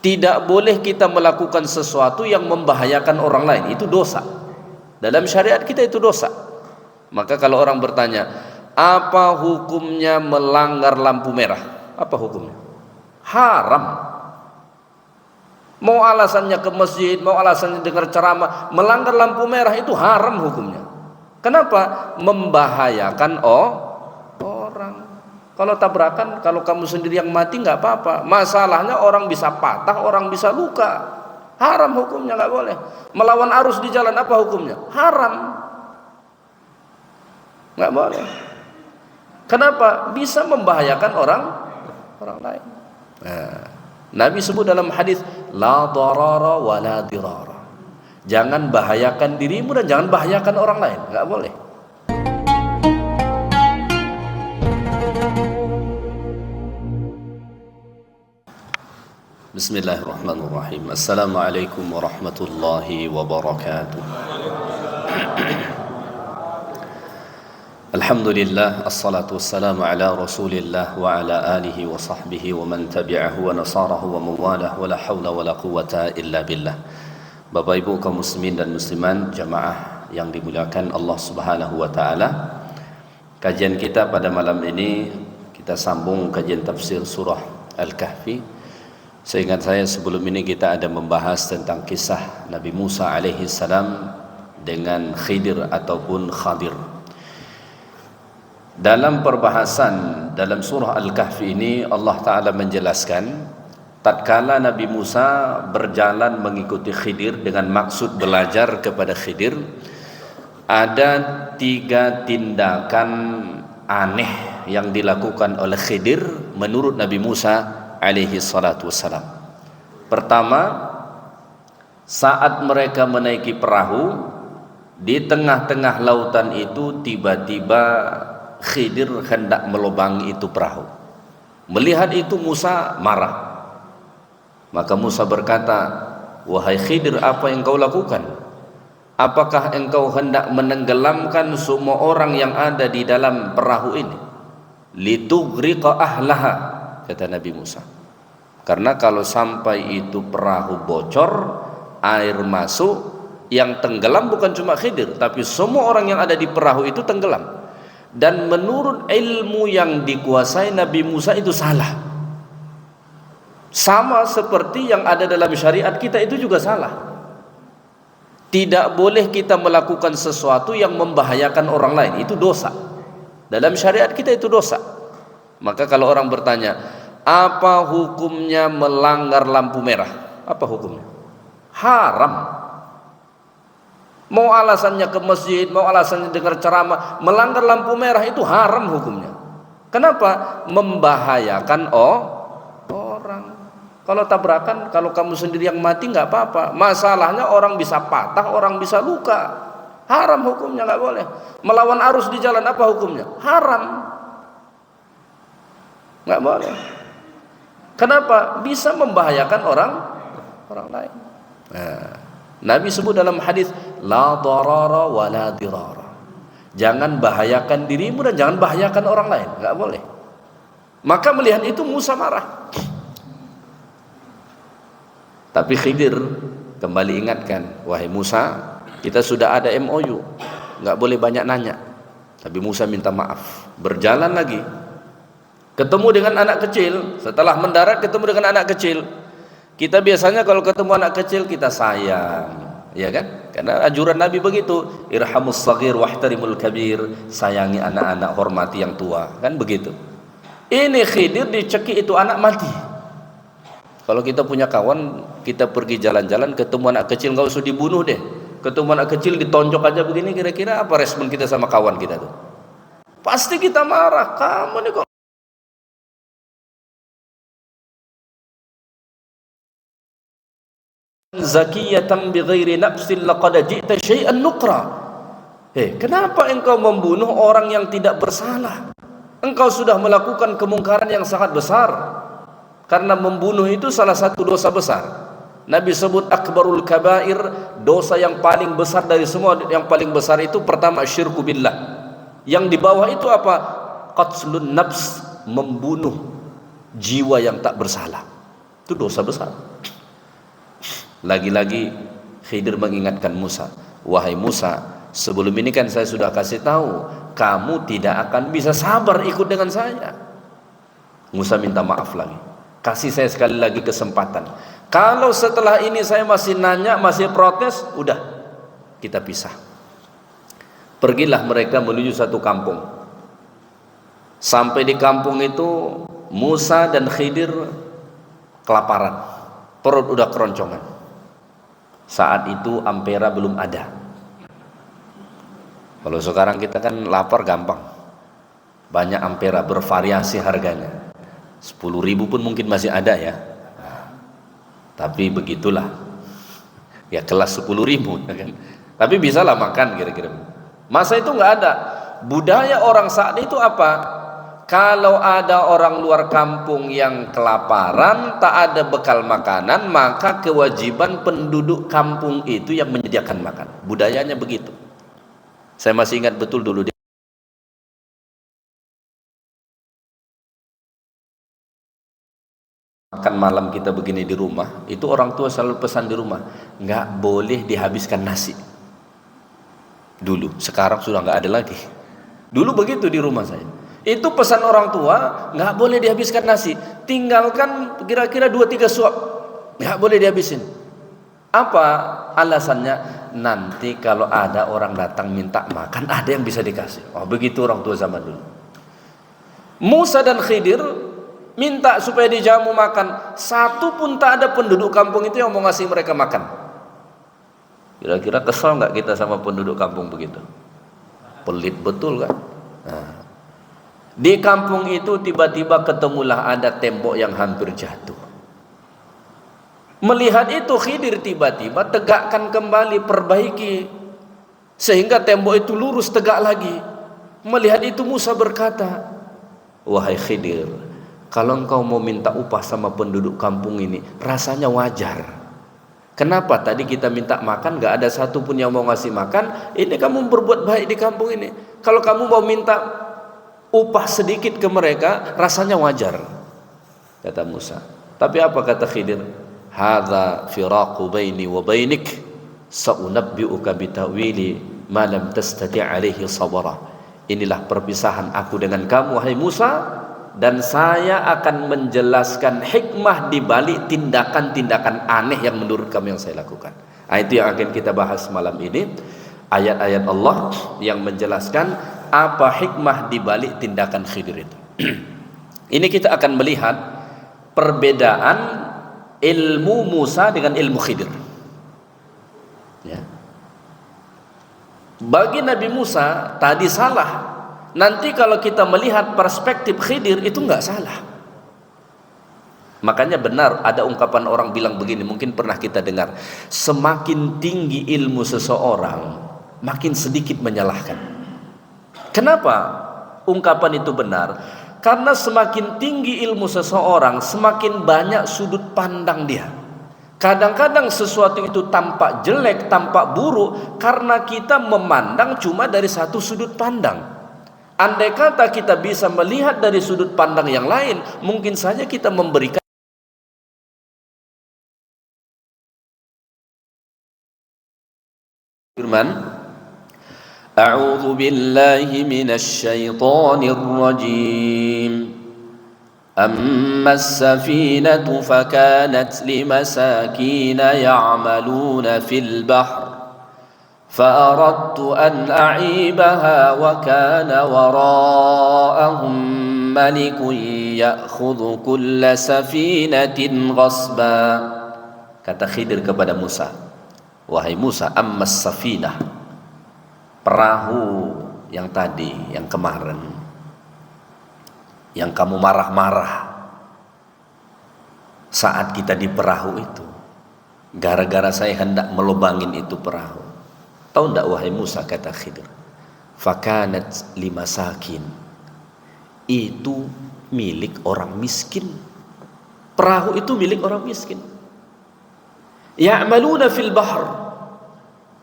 Tidak boleh kita melakukan sesuatu yang membahayakan orang lain, itu dosa. Dalam syariat kita itu dosa. Maka kalau orang bertanya, apa hukumnya melanggar lampu merah? Apa hukumnya? Haram. Mau alasannya ke masjid, mau alasannya dengar ceramah, melanggar lampu merah itu haram hukumnya. Kenapa? Membahayakan orang. Kalau tabrakan, kalau kamu sendiri yang mati nggak apa-apa. Masalahnya orang bisa patah, orang bisa luka. Haram hukumnya, nggak boleh. Melawan arus di jalan, apa hukumnya? Haram. Nggak boleh. Kenapa? Bisa membahayakan orang lain. Nah, Nabi sebut dalam hadis, la darara wa la dirara. Jangan bahayakan dirimu dan jangan bahayakan orang lain, nggak boleh. Bismillahirrahmanirrahim. Assalamualaikum warahmatullahi wabarakatuh. Alhamdulillah, assalatu wassalamu ala rasulillah wa ala alihi wa sahbihi wa man tabi'ahu wa nasarahu wa mawalah wa la hawla wa la quwata illa billah. Bapak ibu kaum muslimin dan musliman, jamaah yang dimuliakan Allah subhanahu wa ta'ala, kajian kita pada malam ini kita sambung kajian tafsir surah Al-Kahfi. Seingat saya sebelum ini kita ada membahas tentang kisah Nabi Musa alaihi salam dengan Khidir ataupun Khadir. Dalam perbahasan dalam surah Al-Kahfi ini Allah Ta'ala menjelaskan tatkala Nabi Musa berjalan mengikuti Khidir dengan maksud belajar kepada Khidir, ada 3 tindakan aneh yang dilakukan oleh Khidir menurut Nabi Musa alaihi salatu wassalam. Pertama, saat mereka menaiki perahu di tengah-tengah lautan itu, tiba-tiba Khidir hendak melubangi itu perahu. Melihat itu Musa marah. Maka Musa berkata, wahai Khidir, apa yang kau lakukan? Apakah engkau hendak menenggelamkan semua orang yang ada di dalam perahu ini? Litughriqa ahlaha, kata Nabi Musa. Karena kalau sampai itu perahu bocor, air masuk, yang tenggelam bukan cuma Khidir, tapi semua orang yang ada di perahu itu tenggelam. Dan menurut ilmu yang dikuasai Nabi Musa itu salah. Sama seperti yang ada dalam syariat kita itu juga salah. Tidak boleh kita melakukan sesuatu yang membahayakan orang lain, itu dosa. Dalam syariat kita itu dosa. Maka kalau orang bertanya, apa hukumnya melanggar lampu merah? Apa hukumnya? Haram. Mau alasannya ke masjid, mau alasannya dengar ceramah, melanggar lampu merah itu haram hukumnya. Kenapa? Membahayakan orang. Kalau tabrakan, kalau kamu sendiri yang mati nggak apa-apa. Masalahnya orang bisa patah, orang bisa luka. Haram hukumnya, nggak boleh. Melawan arus di jalan, apa hukumnya? Haram. Nggak boleh. Kenapa? Bisa membahayakan orang lain. Nah, Nabi sebut dalam hadis, la darara wa la dirara. Jangan bahayakan dirimu dan jangan bahayakan orang lain, nggak boleh. Maka melihat itu Musa marah. Tapi Khidir kembali ingatkan, wahai Musa, kita sudah ada MOU, nggak boleh banyak nanya. Tapi Musa minta maaf, berjalan lagi, ketemu dengan anak kecil. Setelah mendarat ketemu dengan anak kecil. Kita biasanya kalau ketemu anak kecil kita sayang, ya kan? Karena anjuran Nabi begitu, irhamus shaghir wahtarimul kabir, sayangi anak-anak, hormati yang tua, kan begitu. Ini Khidir dicekik itu anak mati. Kalau kita punya kawan, kita pergi jalan-jalan ketemu anak kecil, nggak usah dibunuh deh. Ketemu anak kecil ditonjok aja begini, kira-kira apa respon kita sama kawan kita tuh? Pasti kita marah. Kamu nih kok zakiyatan bighairi nafsin laqad ji'ta syai'an nukra. Kenapa engkau membunuh orang yang tidak bersalah? Engkau sudah melakukan kemungkaran yang sangat besar. Karena membunuh itu salah satu dosa besar. Nabi sebut akbarul kabair, dosa yang paling besar dari semua. Yang paling besar itu pertama syirku billah. Yang di bawah itu apa? Qatlun nafs, membunuh jiwa yang tak bersalah. Itu dosa besar. Lagi-lagi Khidir mengingatkan Musa, wahai Musa, sebelum ini kan saya sudah kasih tahu, kamu tidak akan bisa sabar ikut dengan saya. Musa minta maaf lagi, kasih saya sekali lagi kesempatan. Kalau setelah ini saya masih nanya, masih protes, udah kita pisah. Pergilah mereka menuju satu kampung. Sampai di kampung itu Musa dan Khidir kelaparan, perut udah keroncongan. Saat itu ampera belum ada. Kalau sekarang kita kan lapar gampang, banyak ampera, bervariasi harganya. 10.000 pun mungkin masih ada ya. Tapi begitulah, ya kelas 10.000 kan. Tapi bisalah makan kira-kira. Masa itu nggak ada. Budaya orang saat itu apa? Kalau ada orang luar kampung yang kelaparan, tak ada bekal makanan, maka kewajiban penduduk kampung itu yang menyediakan makan. Budayanya begitu. Saya masih ingat betul dulu makan malam kita begini di rumah, itu orang tua selalu pesan di rumah, nggak boleh dihabiskan nasi. Dulu, sekarang sudah nggak ada lagi. Dulu begitu di rumah saya. Itu pesan orang tua, nggak boleh dihabiskan nasi, tinggalkan kira-kira 2-3 suap, nggak boleh dihabisin. Apa alasannya? Nanti kalau ada orang datang minta makan, ada yang bisa dikasih. Oh begitu orang tua zaman dulu. Musa dan Khidir minta supaya dijamu makan, satu pun tak ada penduduk kampung itu yang mau ngasih mereka makan. Kira-kira kesal nggak kita sama penduduk kampung begitu? Pelit betul kan? Nah, di kampung itu tiba-tiba ketemulah ada tembok yang hampir jatuh. Melihat itu Khidir tiba-tiba tegakkan kembali, perbaiki sehingga tembok itu lurus tegak lagi. Melihat itu Musa berkata, wahai Khidir, kalau engkau mau minta upah sama penduduk kampung ini, rasanya wajar. Kenapa tadi kita minta makan gak ada satupun yang mau ngasih makan? Ini kamu berbuat baik di kampung ini. Kalau kamu mau minta upah sedikit ke mereka, rasanya wajar, kata Musa. Tapi apa kata Khidir? Hadza firaqu baini wa bainik, sa'unabbi'uka bitawili ma lam tastati' alaihi sabra. Inilah perpisahan aku dengan kamu wahai Musa, dan saya akan menjelaskan hikmah di balik tindakan-tindakan aneh yang menurut kamu yang saya lakukan. Itu yang akan kita bahas malam ini, ayat-ayat Allah yang menjelaskan apa hikmah di balik tindakan Khidir itu. Ini kita akan melihat perbedaan ilmu Musa dengan ilmu Khidir. Ya. Bagi Nabi Musa tadi salah. Nanti kalau kita melihat perspektif Khidir itu nggak salah. Makanya benar ada ungkapan orang bilang begini, mungkin pernah kita dengar, semakin tinggi ilmu seseorang, makin sedikit menyalahkan. Kenapa ungkapan itu benar? Karena semakin tinggi ilmu seseorang, semakin banyak sudut pandang dia. Kadang-kadang sesuatu itu tampak jelek, tampak buruk, karena kita memandang cuma dari satu sudut pandang. Andai kata kita bisa melihat dari sudut pandang yang lain, mungkin saja kita memberikan firman, A'udzu billahi minasy syaithanir rajim. أما السفينة فكانت لمساكين يعملون في البحر فأردت أن أعيبها وكان وراءهم ملك يأخذ كل سفينة غصبا. Kata Khidir kepada Musa, wahai Musa, ammas safinah, perahu yang tadi, yang kemarin, yang kamu marah-marah saat kita di perahu itu, gara-gara saya hendak melubangin itu perahu. Tahu enggak wahai Musa, kata Khidir, fakanat limasakin, itu milik orang miskin. Perahu itu milik orang miskin. Ya'maluna fil bahr,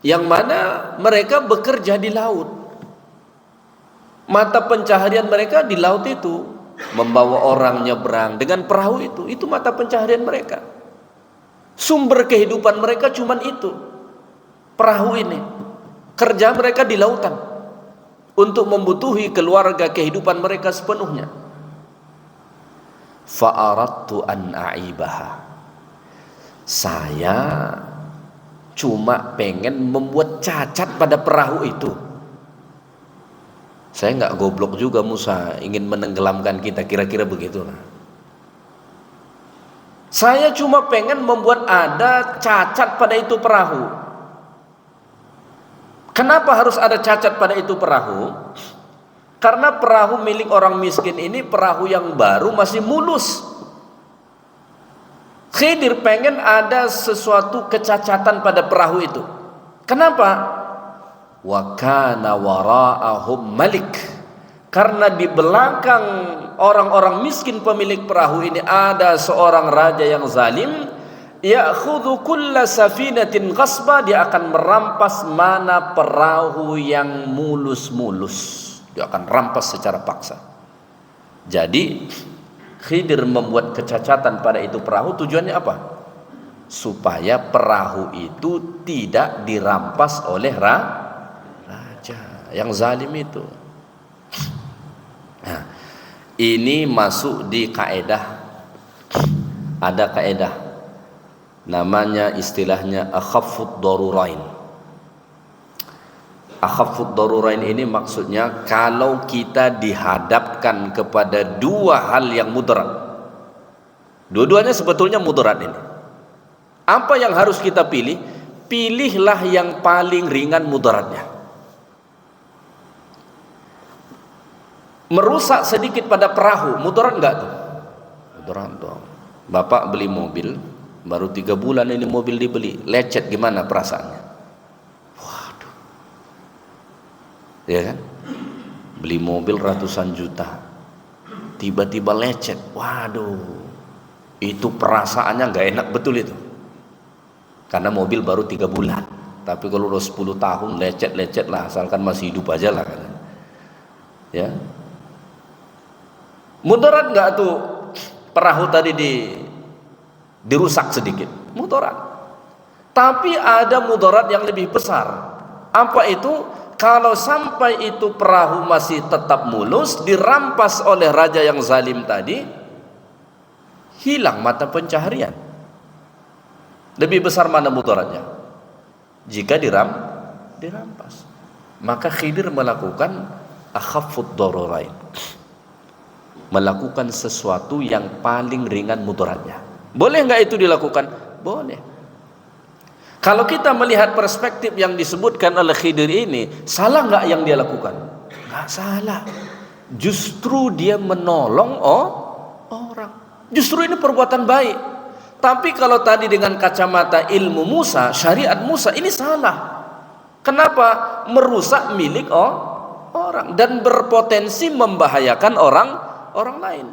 yang mana mereka bekerja di laut. Mata pencaharian mereka di laut itu, membawa orang nyebrang dengan perahu itu mata pencaharian mereka. Sumber kehidupan mereka cuman itu, perahu ini. Kerja mereka di lautan untuk membutuhi keluarga kehidupan mereka sepenuhnya. Fa'aradtu an a'ibaha, saya cuma pengen membuat cacat pada perahu itu. Saya nggak goblok juga Musa, ingin menenggelamkan kita, kira-kira begitu. Saya cuma pengen membuat ada cacat pada itu perahu. Kenapa harus ada cacat pada itu perahu? Karena perahu milik orang miskin ini perahu yang baru, masih mulus. Khidir pengen ada sesuatu kecacatan pada perahu itu. Kenapa? Wa kana wara'ahum malik, karena di belakang orang-orang miskin pemilik perahu ini ada seorang raja yang zalim. Ya'khudhu kulla safinatin ghasba, dia akan merampas mana perahu yang mulus-mulus, dia akan rampas secara paksa. Jadi Khidir membuat kecacatan pada itu perahu, tujuannya apa? Supaya perahu itu tidak dirampas oleh raja yang zalim itu. Nah, ini masuk di kaedah, ada kaedah namanya, istilahnya akhaffud darurain. Akhaffud darurain ini maksudnya kalau kita dihadapkan kepada dua hal yang mudarat, dua-duanya sebetulnya mudarat ini, apa yang harus kita pilih? Pilihlah yang paling ringan mudaratnya. Merusak sedikit pada perahu, mudarat enggak tuh? Mudarat dong. Bapak beli mobil, baru 3 bulan ini mobil dibeli, lecet, gimana perasaannya? Waduh, ya kan? Beli mobil ratusan juta, tiba-tiba lecet, waduh, itu perasaannya nggak enak betul itu. Karena mobil baru 3 bulan, tapi kalau udah 10 tahun lecet-lecet lah, asalkan masih hidup aja lah kan. Ya, mudarat nggak tuh perahu tadi dirusak sedikit? Mudarat. Tapi ada mudarat yang lebih besar. Apa itu? Kalau sampai itu perahu masih tetap mulus, dirampas oleh raja yang zalim tadi, hilang mata pencaharian. Lebih besar mana mudaratnya? Jika dirampas. Maka Khidir melakukan akhaffud darurain, melakukan sesuatu yang paling ringan mudaratnya. Boleh nggak itu dilakukan? Boleh. Kalau kita melihat perspektif yang disebutkan oleh Khidir ini, salah nggak yang dia lakukan? Nggak salah. Justru dia menolong orang. Justru ini perbuatan baik. Tapi kalau tadi dengan kacamata ilmu Musa, syariat Musa, ini salah. Kenapa? Merusak milik orang dan berpotensi membahayakan orang lain.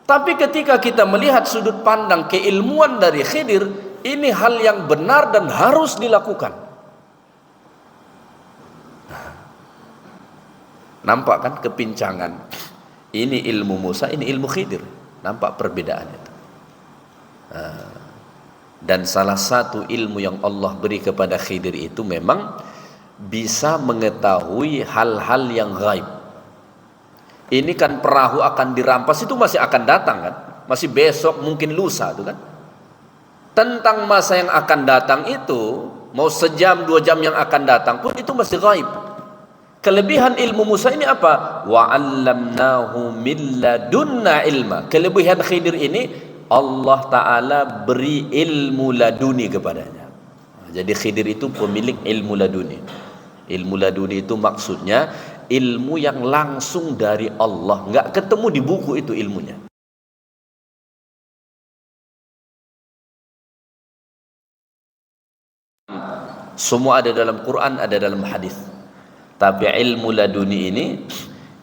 Tapi ketika kita melihat sudut pandang keilmuan dari Khidir, ini hal yang benar dan harus dilakukan. Nampak kan kepincangan? Ini ilmu Musa, ini ilmu Khidir. Nampak perbedaan itu. Dan salah satu ilmu yang Allah beri kepada Khidir itu memang bisa mengetahui hal-hal yang gaib. Ini kan perahu akan dirampas, itu masih akan datang kan, masih besok, mungkin lusa itu kan. Tentang masa yang akan datang itu, mau sejam 2 jam yang akan datang pun itu masih gaib. Kelebihan ilmu Musa ini apa? Wa 'allamnahu min ladunna ilma. Kelebihan Khidir ini, Allah Ta'ala beri ilmu laduni kepadanya. Jadi Khidir itu pemilik ilmu laduni. Ilmu laduni itu maksudnya ilmu yang langsung dari Allah, nggak ketemu di buku itu ilmunya. Semua ada dalam Quran, ada dalam hadis. Tapi ilmu laduni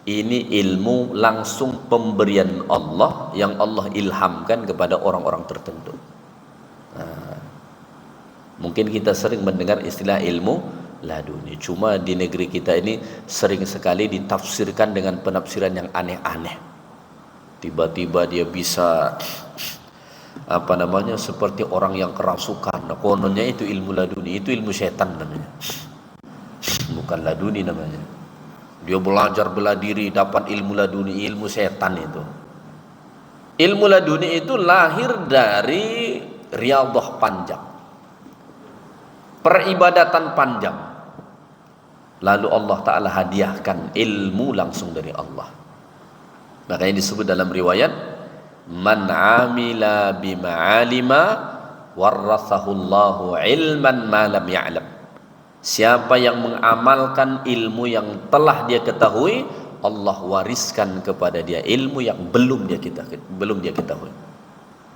ini ilmu langsung pemberian Allah yang Allah ilhamkan kepada orang-orang tertentu. Mungkin kita sering mendengar istilah ilmu laduni, cuma di negeri kita ini sering sekali ditafsirkan dengan penafsiran yang aneh-aneh. Tiba-tiba dia bisa apa namanya, seperti orang yang kerasukan. Nah, kononnya itu ilmu laduni, itu ilmu setan namanya, bukan laduni namanya. Dia belajar bela diri dapat ilmu laduni, ilmu setan itu. Ilmu laduni itu lahir dari riyadhah panjang, peribadatan panjang, lalu Allah Ta'ala hadiahkan ilmu langsung dari Allah. Makanya disebut dalam riwayat, man amila bima'alima warrathahullahu ilman ma lam ya'lam. Siapa yang mengamalkan ilmu yang telah dia ketahui, Allah wariskan kepada dia ilmu yang belum dia ketahui.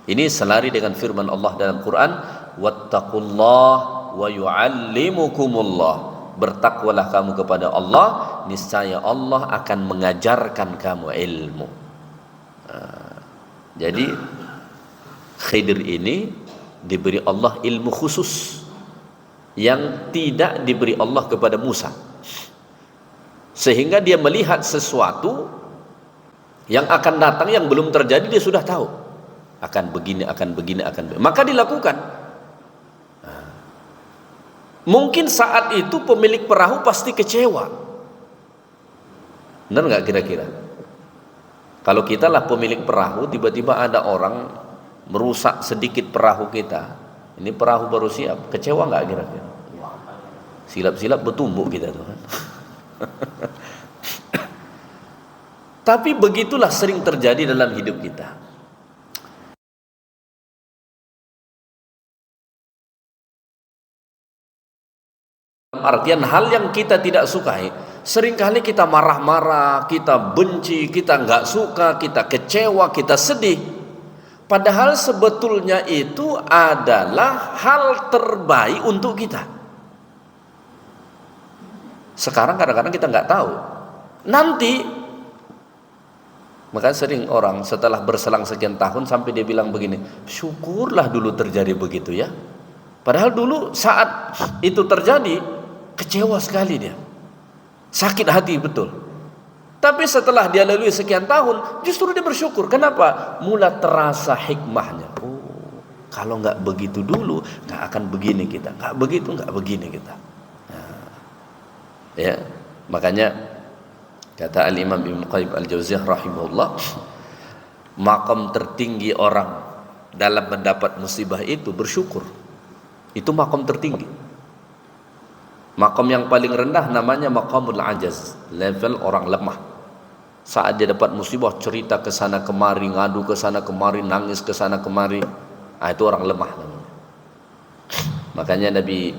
Ini selari dengan firman Allah dalam Quran, wattaqullah wa yu'allimukumullah. Bertakwalah kamu kepada Allah, niscaya Allah akan mengajarkan kamu ilmu. Jadi Khidir ini diberi Allah ilmu khusus yang tidak diberi Allah kepada Musa, sehingga dia melihat sesuatu yang akan datang yang belum terjadi, dia sudah tahu akan begini, maka dilakukan. Mungkin saat itu pemilik perahu pasti kecewa, benar nggak kira-kira? Kalau kita lah pemilik perahu, tiba-tiba ada orang merusak sedikit perahu kita, ini perahu baru siap, kecewa nggak kira-kira? Silap-silap bertumbuk kita tuh kan. Tapi begitulah sering terjadi dalam hidup kita. Artian hal yang kita tidak sukai, seringkali kita marah-marah, kita benci, kita nggak suka, kita kecewa, kita sedih. Padahal sebetulnya itu adalah hal terbaik untuk kita. Sekarang kadang-kadang kita nggak tahu. Nanti, maka sering orang setelah berselang sekian tahun sampai dia bilang begini, syukurlah dulu terjadi begitu ya. Padahal dulu saat itu terjadi, kecewa sekali dia, sakit hati betul. Tapi setelah dia lalui sekian tahun, justru dia bersyukur. Kenapa? Mula terasa hikmahnya. Oh, kalau nggak begitu dulu, nggak akan begini kita. Nggak begitu, nggak begini kita. Nah, ya, makanya kata Al-Imam Ibnu Qayyim Al-Jauziyah rahimahullah, makam tertinggi orang dalam mendapat musibah itu bersyukur. Itu makam tertinggi. Makam yang paling rendah namanya maqamul ajaz, level orang lemah. Saat dia dapat musibah, cerita ke sana kemari, ngadu ke sana kemari, nangis ke sana kemari, itu orang lemah namanya. Makanya Nabi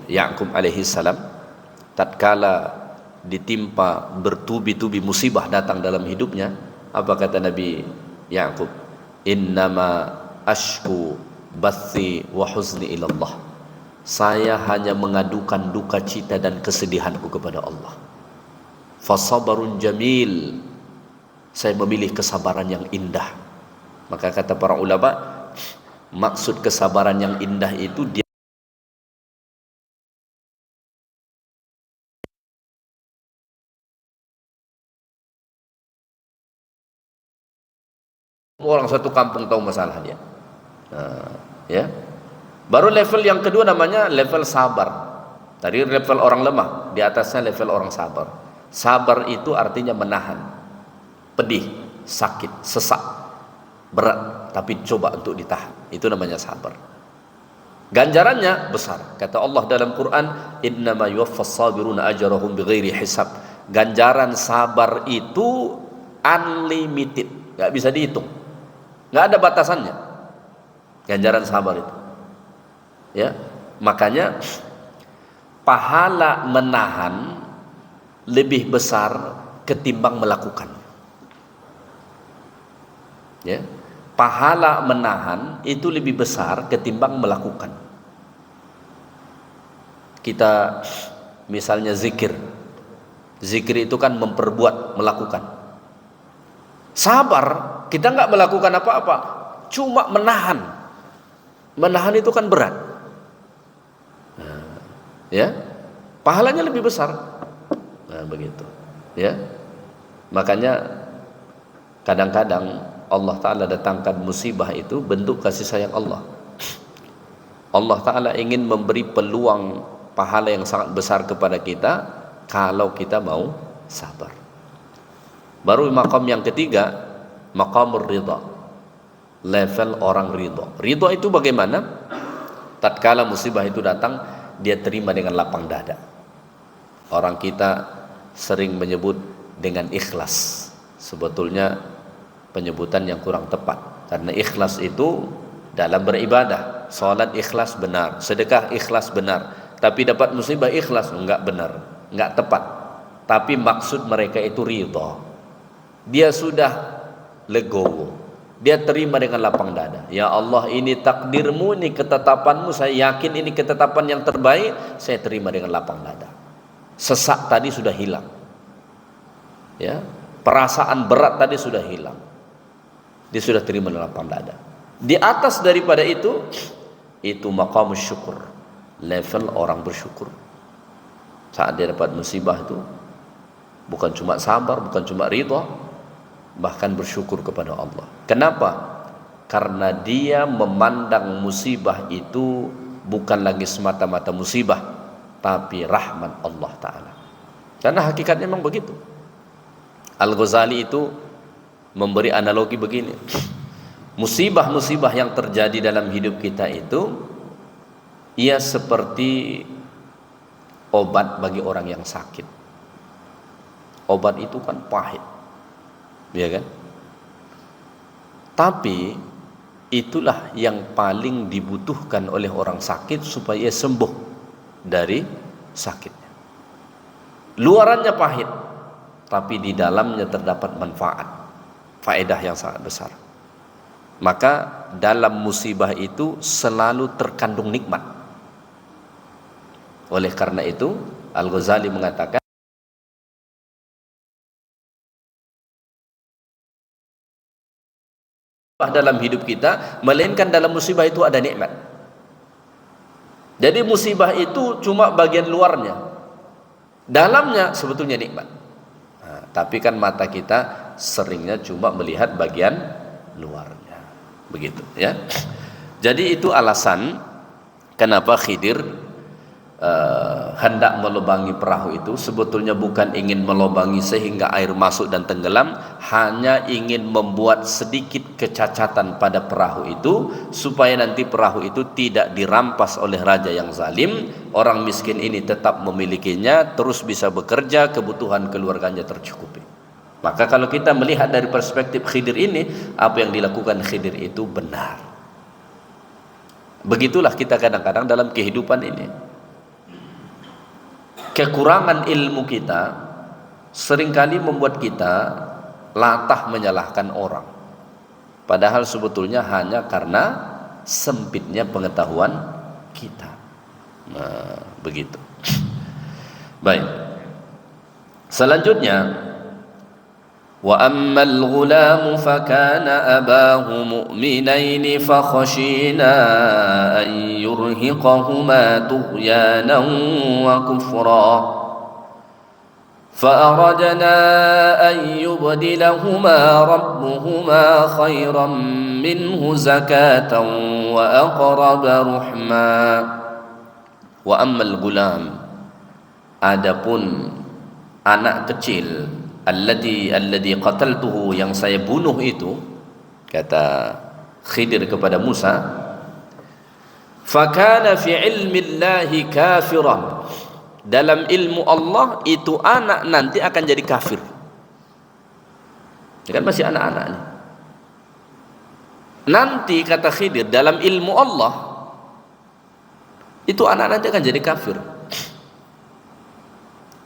Ya'qub alaihi salam tatkala ditimpa bertubi-tubi musibah datang dalam hidupnya, apa kata Nabi Ya'qub? Innama ashku bathi wa huzni ilallah. Saya hanya mengadukan duka cita dan kesedihanku kepada Allah. Fasabarun jamil. Saya memilih kesabaran yang indah. Maka kata para ulama, maksud kesabaran yang indah itu dia orang satu kampung tahu masalah dia. Ya. Baru level yang kedua namanya level sabar. Tadi level orang lemah, di atasnya level orang sabar. Sabar itu artinya menahan pedih, sakit, sesak, berat, tapi coba untuk ditahan. Itu namanya sabar. Ganjarannya besar. Kata Allah dalam Quran, innama yuwaffas sabiruna ajrahum bighairi hisab. Ganjaran sabar itu unlimited, nggak bisa dihitung, nggak ada batasannya. Ganjaran sabar itu, ya. Makanya pahala menahan lebih besar ketimbang melakukan. Ya, pahala menahan itu lebih besar ketimbang melakukan. Kita misalnya zikir itu kan memperbuat, melakukan. Sabar, kita nggak melakukan apa-apa, cuma menahan. Menahan itu kan berat. Ya, pahalanya lebih besar. Nah, begitu, ya. Makanya kadang-kadang Allah Ta'ala datangkan musibah itu bentuk kasih sayang Allah. Allah Ta'ala ingin memberi peluang pahala yang sangat besar kepada kita kalau kita mau sabar. Baru maqam yang ketiga, maqamur ridha, level orang ridha. Ridha itu bagaimana? Tatkala musibah itu datang, dia terima dengan lapang dada. Orang kita sering menyebut dengan ikhlas. Sebetulnya penyebutan yang kurang tepat, karena ikhlas itu dalam beribadah. Salat ikhlas benar, sedekah ikhlas benar, tapi dapat musibah ikhlas enggak benar, enggak tepat. Tapi maksud mereka itu ridha. Dia sudah legowo, dia terima dengan lapang dada. Ya Allah, ini takdirmu, ini ketetapanmu, saya yakin ini ketetapan yang terbaik, saya terima dengan lapang dada. Sesak tadi sudah hilang, ya, perasaan berat tadi sudah hilang, dia sudah terima dengan lapang dada. Di atas daripada itu maqam syukur, level orang bersyukur. Saat dia dapat musibah itu bukan cuma sabar, bukan cuma ridha, bahkan bersyukur kepada Allah. Kenapa? Karena dia memandang musibah itu bukan lagi semata-mata musibah, tapi rahmat Allah Ta'ala. Karena hakikatnya memang begitu. Al-Ghazali itu memberi analogi begini: musibah-musibah yang terjadi dalam hidup kita itu ia seperti obat bagi orang yang sakit. Obat itu kan pahit, ya kan? Tapi itulah yang paling dibutuhkan oleh orang sakit supaya sembuh dari sakitnya. Luarannya pahit, tapi di dalamnya terdapat manfaat, faedah yang sangat besar. Maka dalam musibah itu selalu terkandung nikmat. Oleh karena itu Al-Ghazali mengatakan dalam hidup kita, melainkan dalam musibah itu ada nikmat. Jadi musibah itu cuma bagian luarnya, dalamnya sebetulnya nikmat. Nah, tapi kan mata kita seringnya cuma melihat bagian luarnya, begitu ya. Jadi itu alasan kenapa Khidir hendak melubangi perahu itu. Sebetulnya bukan ingin melubangi sehingga air masuk dan tenggelam, hanya ingin membuat sedikit kecacatan pada perahu itu supaya nanti perahu itu tidak dirampas oleh raja yang zalim. Orang miskin ini tetap memilikinya, terus bisa bekerja, kebutuhan keluarganya tercukupi. Maka kalau kita melihat dari perspektif Khidir ini, apa yang dilakukan Khidir itu benar. Begitulah kita kadang-kadang dalam kehidupan ini. Kekurangan ilmu kita seringkali membuat kita latah menyalahkan orang, padahal sebetulnya hanya karena sempitnya pengetahuan kita. Nah, begitu. Baik. Selanjutnya, wa ammal ghulam fakana abahu mu'minain fakhashina an yurhiqahuma tughyanan wa kufra فأردنا أن يبدلهما ربهما خيرا منه زكاة وأقرب رحما. وأما الغلام, adapun anak kecil, alladhi qataltuhu, yang saya bunuh itu, kata Khidir kepada Musa, fakana fi ilmi Allahi kafiran, dalam ilmu Allah itu anak nanti akan jadi kafir. Dia kan masih anak-anak nih. Nanti kata Khidir, dalam ilmu Allah itu anak nanti akan jadi kafir.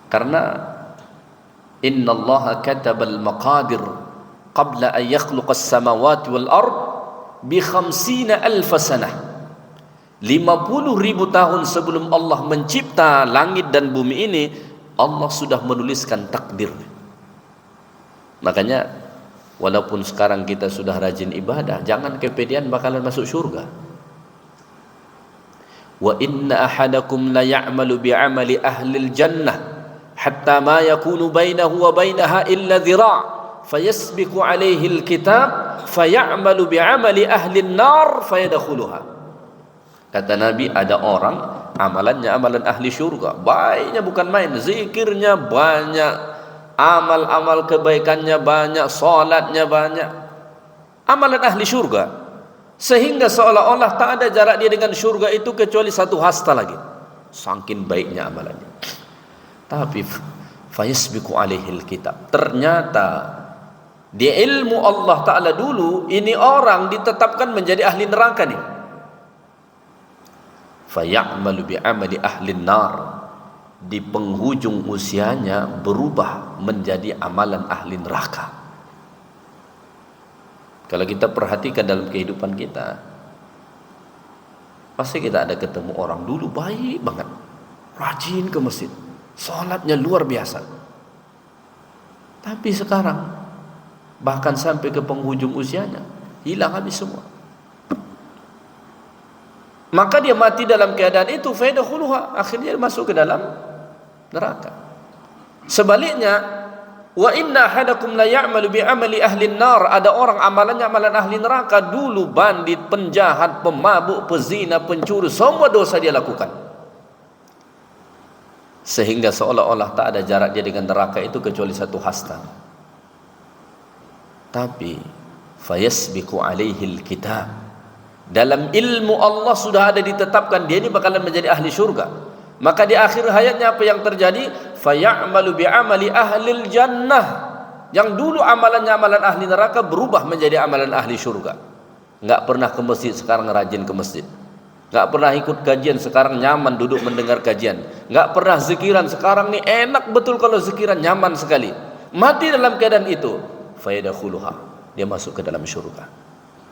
Karena innallaha katabal maqadir qabla an yakhluqa as-samawati wal ard bi 50,000 sanah. 50.000 tahun sebelum Allah mencipta langit dan bumi ini, Allah sudah menuliskan takdir. Makanya walaupun sekarang kita sudah rajin ibadah, jangan kepedean bakalan masuk surga. Wa inna ahadakum la ya'malu bi'amali ahlil jannah hatta ma yakunu bainahu wa bainaha illa dhira' fayasbiqu alaihi alkitab fayamalu bi'amali ahli an-nar fayadkhuluha. Kata Nabi, ada orang amalannya amalan ahli syurga, baiknya bukan main, zikirnya banyak, amal-amal kebaikannya banyak, salatnya banyak, amalan ahli syurga, sehingga seolah-olah tak ada jarak dia dengan syurga itu kecuali satu hasta lagi, saking baiknya amalannya. Tapi fayasbiqu alaihil kitab, ternyata di ilmu Allah Ta'ala dulu ini orang ditetapkan menjadi ahli neraka nih. Fayamalu bi'amali ahli nar, di penghujung usianya berubah menjadi amalan ahli neraka. Kalau kita perhatikan dalam kehidupan kita, pasti kita ada ketemu orang dulu baik banget, rajin ke masjid, salatnya luar biasa, tapi sekarang bahkan sampai ke penghujung usianya hilang habis semua. Maka dia mati dalam keadaan itu, fayadkhuluha, akhirnya masuk ke dalam neraka. Sebaliknya, wa inna ahadakum la ya'malu bi'amali ahli nar, ada orang amalannya amalan ahli neraka, dulu bandit, penjahat, pemabuk, pezina, pencuri, semua dosa dia lakukan, sehingga seolah-olah tak ada jarak dia dengan neraka itu kecuali satu hasta. Tapi fayasbiqu alaihil kitab, dalam ilmu Allah sudah ada ditetapkan dia ini bakalan menjadi ahli syurga. Maka di akhir hayatnya apa yang terjadi? Fayamalu bi'amali ahlil jannah, yang dulu amalannya amalan ahli neraka berubah menjadi amalan ahli syurga. Enggak pernah ke masjid, sekarang rajin ke masjid. Enggak pernah ikut kajian, sekarang nyaman duduk mendengar kajian. Enggak pernah zikiran, sekarang nih enak betul kalau zikiran, nyaman sekali. Mati dalam keadaan itu, fayadkhuluha, dia masuk ke dalam syurga.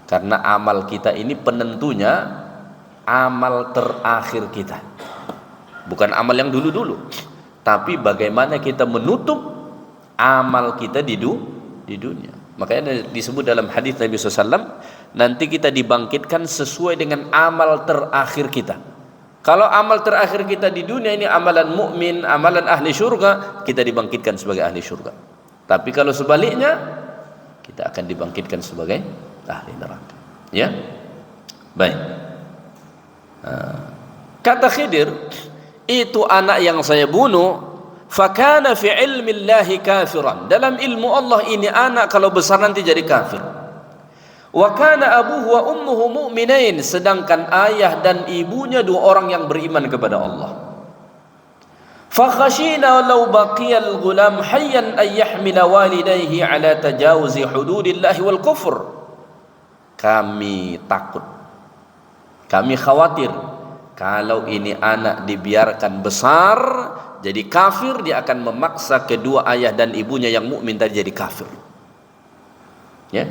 Karena amal kita ini penentunya amal terakhir kita, bukan amal yang dulu-dulu, tapi bagaimana kita menutup amal kita di dunia. Makanya disebut dalam hadis Nabi SAW, nanti kita dibangkitkan sesuai dengan amal terakhir kita. Kalau amal terakhir kita di dunia ini amalan mukmin, amalan ahli syurga, kita dibangkitkan sebagai ahli syurga. Tapi kalau sebaliknya, kita akan dibangkitkan sebagai ahli neraka. Ya, baik. Kata Khidir, itu anak yang saya bunuh, fakana fi ilmi Allahi kafiran, dalam ilmu Allah ini anak kalau besar nanti jadi kafir. Wa kana abuhu wa ummuhu mu'minain, sedangkan ayah dan ibunya dua orang yang beriman kepada Allah. Fa khashina law baqiya al-ghulam hayyan ay yahmila walidayhi ala tajawuzi hududillahi wal kufr. Kami takut, kami khawatir kalau ini anak dibiarkan besar jadi kafir, dia akan memaksa kedua ayah dan ibunya yang mukmin tadi jadi kafir. Ya.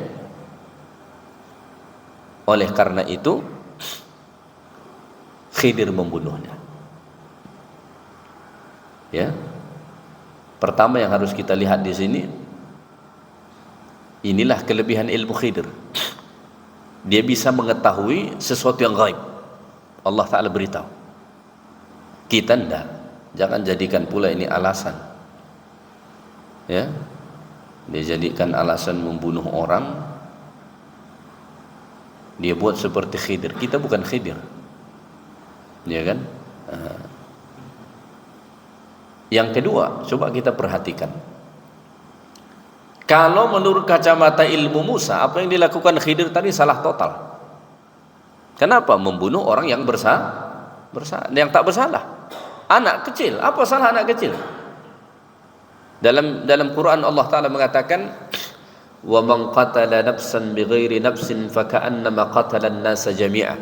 Oleh karena itu Khidir membunuhnya. Ya. Pertama yang harus kita lihat di sini, inilah kelebihan ilmu Khidir. Dia bisa mengetahui sesuatu yang gaib. Allah Ta'ala beritahu. Kita enggak. Jangan jadikan pula ini alasan. Ya. Dia jadikan alasan membunuh orang. Dia buat seperti Khidir. Kita bukan Khidir. Ya kan? Yang kedua, coba kita perhatikan. Kalau menurut kacamata ilmu Musa, apa yang dilakukan Khidir tadi salah total. Kenapa? Membunuh orang yang bersalah, yang tak bersalah. Anak kecil, apa salah anak kecil? Dalam Quran Allah Ta'ala mengatakan, wa man qatala nafsan bighairi nafsin faka'annama qatala an-nasa jami'a.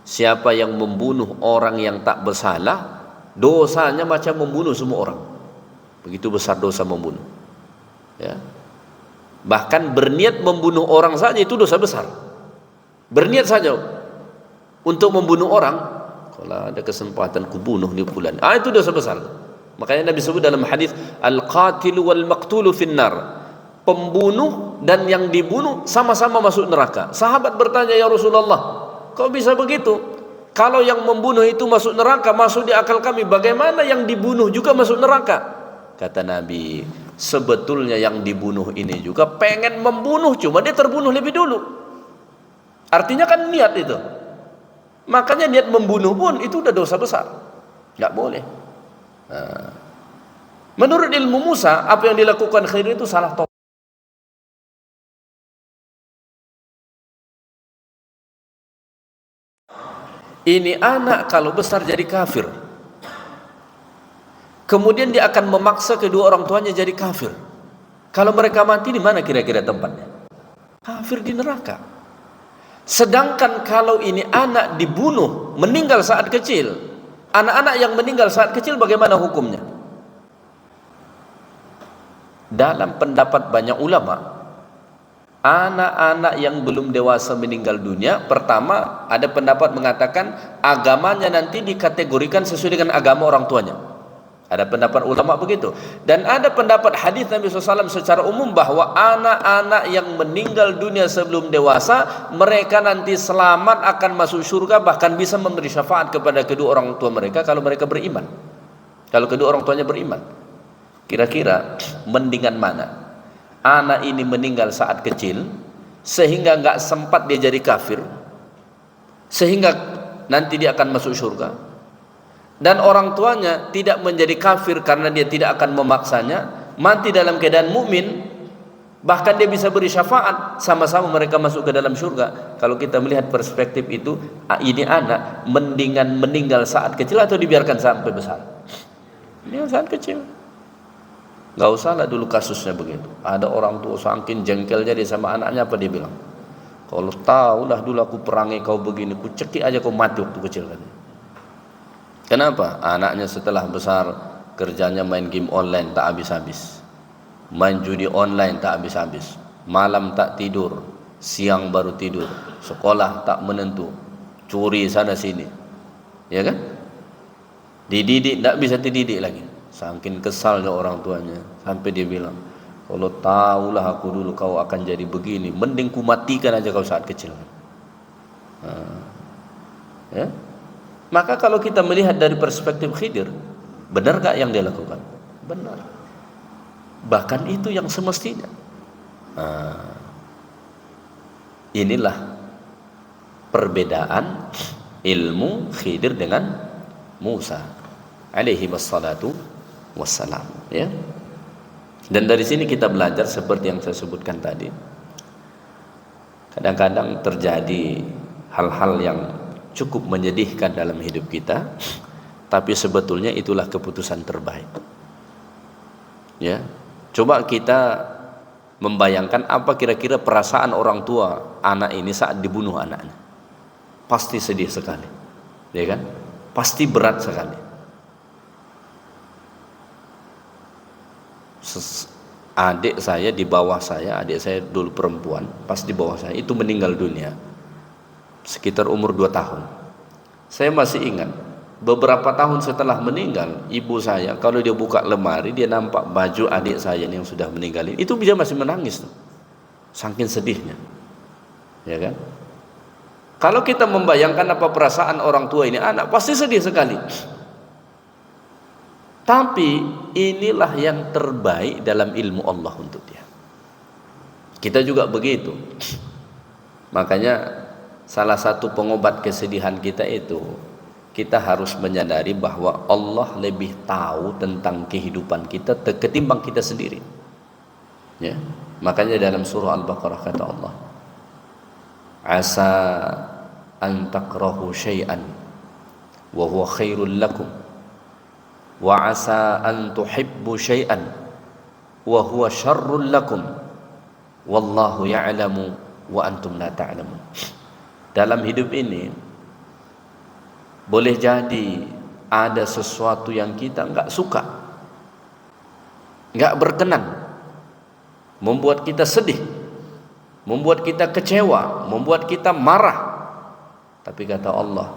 Siapa yang membunuh orang yang tak bersalah, dosanya macam membunuh semua orang. Begitu besar dosa membunuh. Ya. Bahkan berniat membunuh orang saja itu dosa besar. Berniat saja untuk membunuh orang, kalau ada kesempatan kubunuh di bulan, itu dosa besar. Makanya Nabi sebut dalam hadis, al-qatilu wal maqtulu finnar, pembunuh dan yang dibunuh sama-sama masuk neraka. Sahabat bertanya, ya Rasulullah, kok bisa begitu? Kalau yang membunuh itu masuk neraka, masuk di akal kami, bagaimana yang dibunuh juga masuk neraka? Kata Nabi, sebetulnya yang dibunuh ini juga pengen membunuh, cuma dia terbunuh lebih dulu. Artinya kan niat itu. Makanya niat membunuh pun itu udah dosa besar, nggak boleh. Nah, menurut ilmu Musa, apa yang dilakukan Khidir itu salah total. Ini anak kalau besar jadi kafir, kemudian dia akan memaksa kedua orang tuanya jadi kafir. Kalau mereka mati, di mana kira-kira tempatnya? Kafir di neraka. Sedangkan kalau ini anak dibunuh, meninggal saat kecil, anak-anak yang meninggal saat kecil bagaimana hukumnya? Dalam pendapat banyak ulama, anak-anak yang belum dewasa meninggal dunia, pertama ada pendapat mengatakan agamanya nanti dikategorikan sesuai dengan agama orang tuanya. Ada pendapat ulama begitu. Dan ada pendapat hadis Nabi SAW secara umum bahwa anak-anak yang meninggal dunia sebelum dewasa, mereka nanti selamat akan masuk surga, bahkan bisa memberi syafaat kepada kedua orang tua mereka kalau mereka beriman. Kalau kedua orang tuanya beriman. Kira-kira mendingan mana? Anak ini meninggal saat kecil sehingga nggak sempat dia jadi kafir, sehingga nanti dia akan masuk surga, dan orang tuanya tidak menjadi kafir karena dia tidak akan memaksanya, mati dalam keadaan mukmin, bahkan dia bisa beri syafaat, sama-sama mereka masuk ke dalam surga. Kalau kita melihat perspektif itu, ini anak mendingan meninggal saat kecil atau dibiarkan sampai besar? Meninggal saat kecil. Gak usah lah dulu kasusnya begitu. Ada orang tua saking jengkelnya dia sama anaknya, apa dia bilang? Kalau tahu lah dulu aku perangi kau begini, ku cekik aja kau mati waktu kecil kan. Kenapa? Anaknya setelah besar kerjanya main game online tak habis-habis, main judi online tak habis-habis, malam tak tidur, siang baru tidur, sekolah tak menentu, curi sana sini, ya kan? Dididik tak bisa dididik lagi, saking kesalnya orang tuanya, sampai dia bilang, kalau tahulah aku dulu kau akan jadi begini, mending ku matikan aja kau saat kecil. Ya. Maka kalau kita melihat dari perspektif Khidir, benar gak yang dia lakukan? Benar. Bahkan itu yang semestinya. Inilah perbedaan ilmu Khidir dengan Musa alaihi wassalatu wassalam, ya. Dan dari sini kita belajar seperti yang saya sebutkan tadi. Kadang-kadang terjadi hal-hal yang cukup menyedihkan dalam hidup kita, tapi sebetulnya itulah keputusan terbaik. Ya, coba kita membayangkan apa kira-kira perasaan orang tua anak ini saat dibunuh anaknya. Pasti sedih sekali, ya kan? Pasti berat sekali. Adik saya di bawah saya, adik saya dulu perempuan, pas di bawah saya itu meninggal dunia sekitar umur 2 tahun. Saya masih ingat, beberapa tahun setelah meninggal, ibu saya kalau dia buka lemari, dia nampak baju adik saya yang sudah meninggal itu bisa masih menangis tuh, saking sedihnya, ya kan? Kalau kita membayangkan apa perasaan orang tua ini anak, pasti sedih sekali. Tapi inilah yang terbaik dalam ilmu Allah untuk dia. Kita juga begitu. Makanya salah satu pengobat kesedihan kita itu, kita harus menyadari bahwa Allah lebih tahu tentang kehidupan kita ketimbang kita sendiri. Ya, makanya dalam surah Al-Baqarah kata Allah, asa an takrahu syai'an wa huwa khairul lakum wa asa an tuhibbu syai'an wa huwa syarrul lakum wallahu ya'lamu wa antum la ta'lamun. Dalam hidup ini boleh jadi ada sesuatu yang kita enggak suka, enggak berkenan, membuat kita sedih, membuat kita kecewa, membuat kita marah. Tapi kata Allah,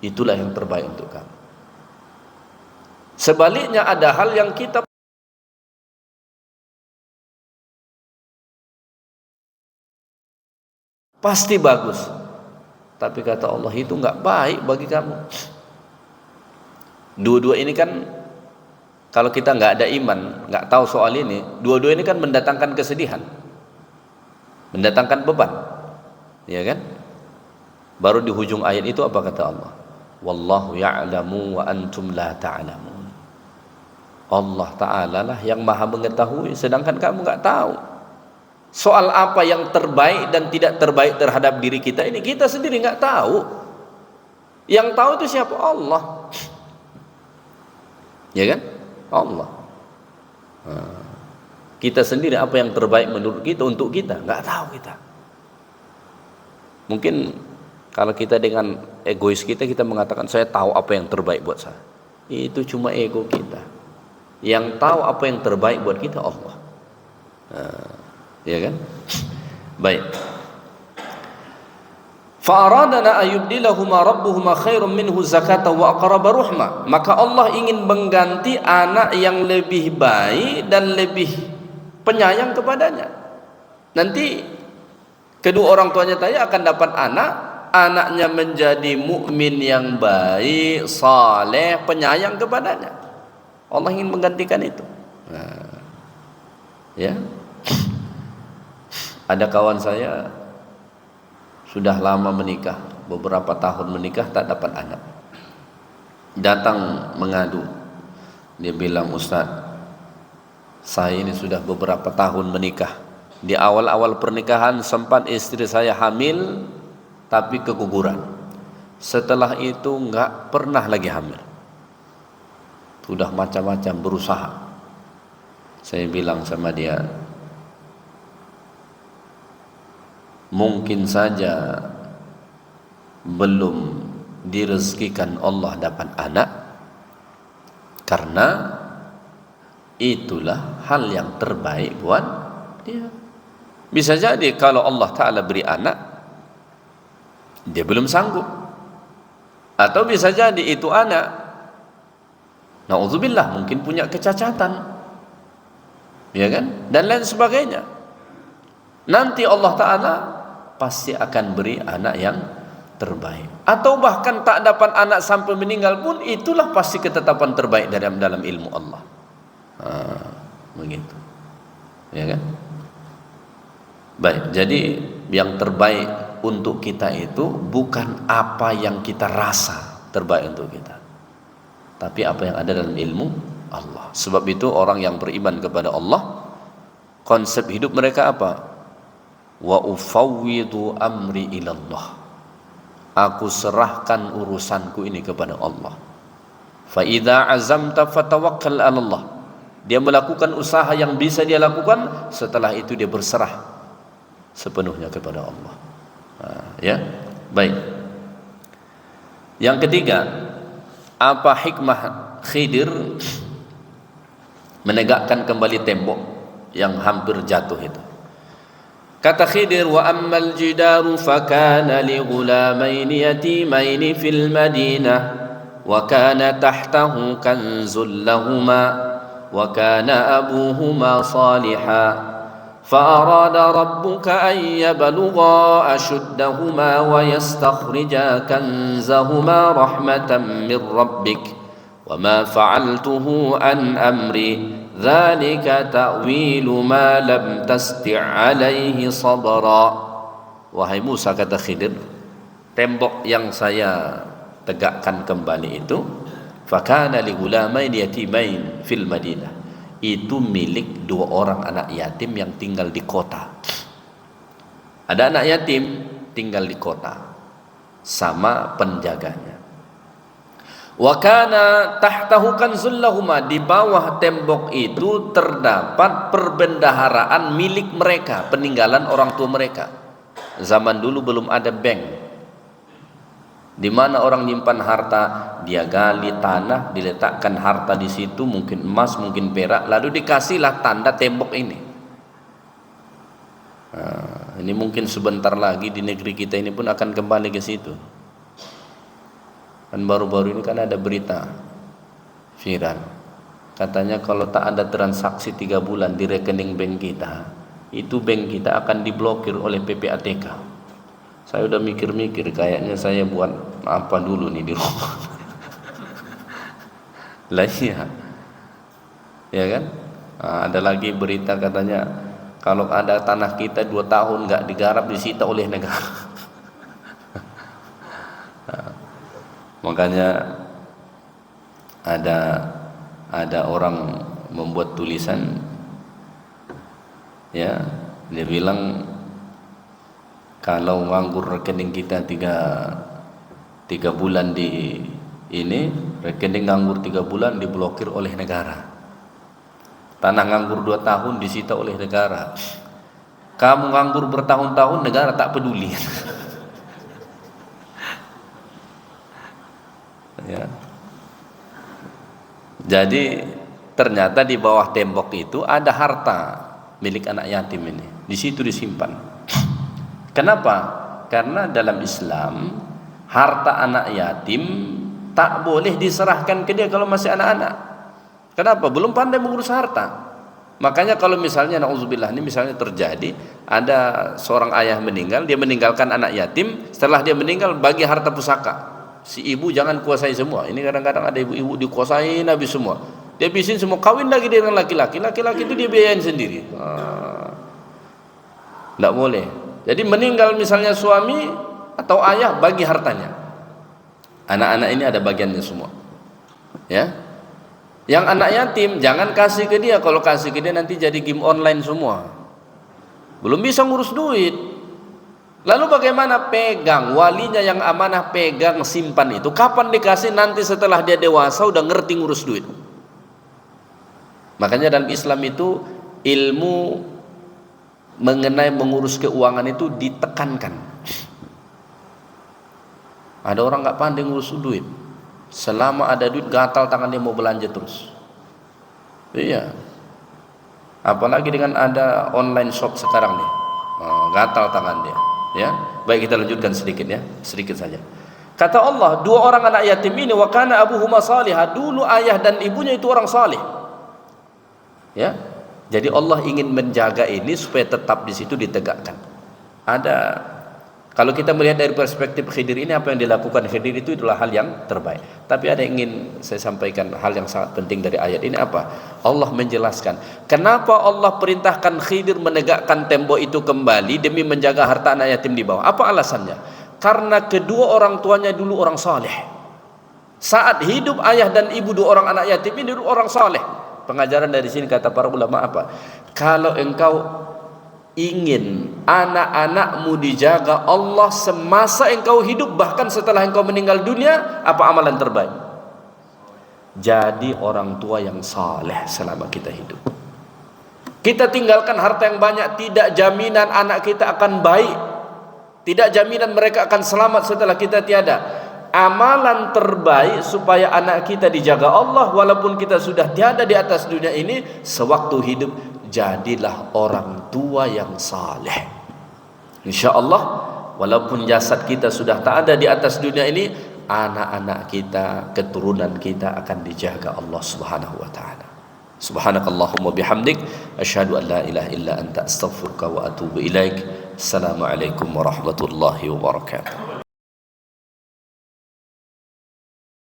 itulah yang terbaik untuk kamu. Sebaliknya ada hal yang kita pasti bagus, tapi kata Allah itu enggak baik bagi kamu. Dua-dua ini kan Kalau kita nggak ada iman, nggak tahu soal ini, dua-dua ini kan mendatangkan kesedihan, mendatangkan beban, ya kan? Baru di hujung ayat itu apa kata Allah? Wallahu ya'lamu wa antum la ta'lamun. Allah Ta'ala lah yang maha mengetahui, sedangkan kamu nggak tahu. Soal apa yang terbaik dan tidak terbaik terhadap diri kita ini, kita sendiri nggak tahu. Yang tahu itu siapa? Allah. Ya kan? Allah. Kita sendiri apa yang terbaik menurut kita untuk kita nggak tahu kita. Mungkin kalau kita dengan egois kita mengatakan saya tahu apa yang terbaik buat saya. Itu cuma ego kita. Yang tahu apa yang terbaik buat kita Allah. Ya kan? Baik. Fa'aradana ayyubdilahuma rabbuhuma khairum minhu zakata wa aqraba ruhma. Maka Allah ingin mengganti anak yang lebih baik dan lebih penyayang kepadanya. Nanti kedua orang tuanya tadi akan dapat anak, anaknya menjadi mukmin yang baik, saleh, penyayang kepadanya. Allah ingin menggantikan itu. Nah, ya. Ada kawan saya sudah lama menikah, beberapa tahun menikah tak dapat anak. Datang mengadu. Dia bilang, Ustaz, saya ini sudah beberapa tahun menikah. Di awal-awal pernikahan sempat istri saya hamil tapi keguguran. Setelah itu enggak pernah lagi hamil. Sudah macam-macam berusaha. Saya bilang sama dia, mungkin saja belum direzekikan Allah dapat anak, karena itulah hal yang terbaik buat dia. Bisa jadi kalau Allah Ta'ala beri anak, dia belum sanggup, atau bisa jadi itu anak, na'udzubillah, mungkin punya kecacatan, ya kan, dan lain sebagainya. Nanti Allah Ta'ala pasti akan beri anak yang terbaik, atau bahkan tak dapat anak sampai meninggal pun, itulah pasti ketetapan terbaik dalam ilmu Allah. Begitu, ya kan? Baik, jadi yang terbaik untuk kita itu bukan apa yang kita rasa terbaik untuk kita, tapi apa yang ada dalam ilmu Allah. Sebab itu orang yang beriman kepada Allah, konsep hidup mereka apa? Wa ufawwidu amri ilallah. Aku serahkan urusanku ini kepada Allah. Fa idza azamta fatawakkal 'ala Allah. Dia melakukan usaha yang bisa dia lakukan, setelah itu dia berserah sepenuhnya kepada Allah. Ya, baik. Yang ketiga, apa hikmah Khidir menegakkan kembali tembok yang hampir jatuh itu? Kata Khidir, wa ammal jidaru fakana li ghulamain yatimain fil madinah wa kana tahtahu kanzul lahuma wa kana abuhuma salihan فأراد ربك أن يبلغا أشدهما ويستخرجا كنزهما رحمة من ربك وما فعلته عن أمري ذلك تأويل ما لم تستع عليه صبرا. Wahai Musa, kata Khidir, tembok yang saya tegakkan kembali itu, fakana li ghulamain yatimain fil Madinah, itu milik dua orang anak yatim yang tinggal di kota. Ada anak yatim tinggal di kota sama penjaganya. Wa kana tahtahu kanzul lahuma, di bawah tembok itu terdapat perbendaharaan milik mereka, peninggalan orang tua mereka. Zaman dulu belum ada bank, di mana orang nyimpan harta, dia gali tanah, diletakkan harta di situ, mungkin emas, mungkin perak, lalu dikasihlah tanda tembok ini. Nah, ini mungkin sebentar lagi di negeri kita ini pun akan kembali ke situ. Dan baru-baru ini kan ada berita viral, katanya kalau tak ada transaksi 3 bulan di rekening bank kita, itu bank kita akan diblokir oleh PPATK. Saya udah mikir-mikir, kayaknya saya buat apa dulu nih di rumah. Lah iya, ya kan? Nah, ada lagi berita katanya kalau ada tanah kita 2 tahun nggak digarap disita oleh negara. Nah, makanya ada orang membuat tulisan, ya, dia bilang kalau nganggur rekening kita tiga bulan di ini, rekening nganggur 3 bulan diblokir oleh negara. Tanah nganggur 2 tahun disita oleh negara. Kamu nganggur bertahun-tahun, negara tak peduli. Ya. Jadi ternyata di bawah tembok itu ada harta milik anak yatim ini. Di situ disimpan. Kenapa? Karena dalam Islam harta anak yatim tak boleh diserahkan ke dia kalau masih anak-anak. Kenapa? Belum pandai mengurus harta. Makanya kalau misalnya na'udzubillah ini misalnya terjadi ada seorang ayah meninggal, dia meninggalkan anak yatim, setelah dia meninggal bagi harta pusaka. Si ibu jangan kuasai semua. Ini kadang-kadang ada ibu-ibu dikuasai habis semua. Dia habisin semua, kawin lagi dengan laki-laki. Laki-laki itu dia biayain sendiri. Tidak boleh. Jadi meninggal misalnya suami atau ayah, bagi hartanya. Anak-anak ini ada bagiannya semua. Ya. Yang anak yatim jangan kasih ke dia. Kalau kasih ke dia nanti jadi game online semua. Belum bisa ngurus duit. Lalu bagaimana? Pegang, walinya yang amanah pegang, simpan itu. Kapan dikasih? Nanti setelah dia dewasa udah ngerti ngurus duit. Makanya dalam Islam itu ilmu mengenai mengurus keuangan itu ditekankan. Ada orang nggak pandai ngurus duit. Selama ada duit gatal tangan dia mau belanja terus. Iya. Apalagi dengan ada online shop sekarang nih, gatal tangan dia. Ya, baik kita lanjutkan sedikit ya, sedikit saja. Kata Allah, 2 orang anak yatim ini wa kana abuhuma salihah, dulu ayah dan ibunya itu orang saleh. Ya. Jadi Allah ingin menjaga ini supaya tetap di situ ditegakkan. Kalau kita melihat dari perspektif Khidir ini, apa yang dilakukan Khidir itu adalah hal yang terbaik. Tapi ada yang ingin saya sampaikan, hal yang sangat penting dari ayat ini apa? Allah menjelaskan kenapa Allah perintahkan Khidir menegakkan tembok itu kembali demi menjaga harta anak yatim di bawah. Apa alasannya? Karena kedua orang tuanya dulu orang saleh. Saat hidup ayah dan ibu 2 orang anak yatim ini dulu orang saleh. Pengajaran dari sini kata para ulama apa? Kalau engkau ingin anak-anakmu dijaga Allah semasa engkau hidup, bahkan setelah engkau meninggal dunia, apa amalan terbaik? Jadi orang tua yang saleh selama kita hidup. Kita tinggalkan harta yang banyak, tidak jaminan anak kita akan baik, tidak jaminan mereka akan selamat setelah kita tiada. Amalan terbaik supaya anak kita dijaga Allah walaupun kita sudah tiada di atas dunia ini, sewaktu hidup jadilah orang tua yang saleh. InsyaAllah walaupun jasad kita sudah tak ada di atas dunia ini, anak-anak kita, keturunan kita akan dijaga Allah Subhanahu wa ta'ala. Subhanakallahumma bihamdik asyhadu an la ilaha illa anta astaghfiruka wa atubu ilaik. Assalamualaikum warahmatullahi wabarakatuh.